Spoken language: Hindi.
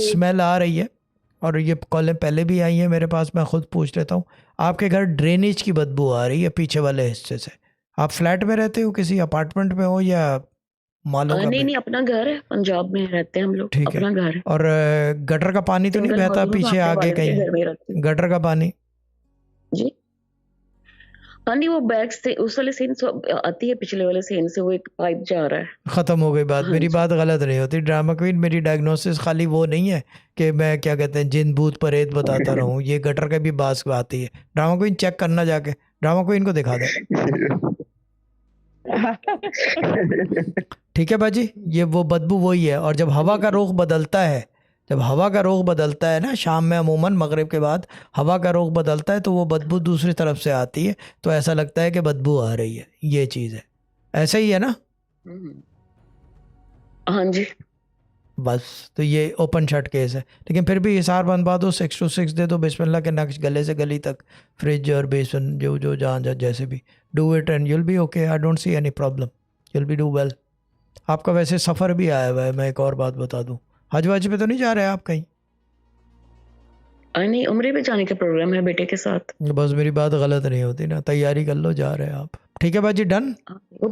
स्मेल आ रही है और ये कॉलें पहले भी आई हैं मेरे पास, मैं खुद पूछ लेता हूँ। आपके घर ड्रेनेज की बदबू आ रही है पीछे वाले हिस्से से। आप फ्लैट में रहते हो, किसी अपार्टमेंट में हो, या मालों का नहीं बिल? नहीं, अपना घर है, पंजाब में रहते हैं हम लोग, ठीक है। अपना घर है। और गटर का पानी तो नहीं सिंगल बहता हाउस में, मैं पीछे अपने आगे वालिद के कहीं? घर में रहती हूँ। गटर का पानी? जी। हाँ नहीं, वो बैग से उस वाले सीन से आती है, पिछले वाले सीन से वो एक पाइप जा रहा है। ख़त्म हो गई बात। हाँ मेरी जी। बात गलत नहीं होती ड्रामा क्वीन। मेरी डायग्नोसिस खाली वो नहीं है कि मैं क्या कहते हैं जिन भूत प्रेत बताता रहूं, ये गटर का भी बास आती है। ड्रामा क्वीन चेक करना जाके, ड्रामा क्वीन को दिखा दे। ठीक है बाजी, ये वो बदबू वही है। और जब हवा जी का जी। रुख बदलता है, जब हवा का रुख बदलता है ना शाम में, अमूमन मगरिब के बाद हवा का रुख बदलता है तो वो बदबू दूसरी तरफ से आती है, तो ऐसा लगता है कि बदबू आ रही है। ये चीज़ है, ऐसा ही है ना? हम्म, हाँ जी। बस, तो ये ओपन शट केस है। लेकिन फिर भी हिसार बनवा दो, 6 to 6 दे दो, बिस्मिल्लाह के नक्श, गले से गली तक, फ्रिज और बेसन, जो जो जहाँ जहाँ जैसे भी। Do it and you'll be okay, I don't see any problem, you'll be do well. आपका वैसे सफ़र भी आया हुआ है, मैं एक और बात बता दूं। हज वज पे तो नहीं जा रहे आप कहीं? नहीं, उम्रे पे जाने का प्रोग्राम है बेटे के साथ। बस मेरी बात गलत नहीं होती ना, तैयारी कर लो, जा रहे हैं आप। ठीक है बाजी, डन। वो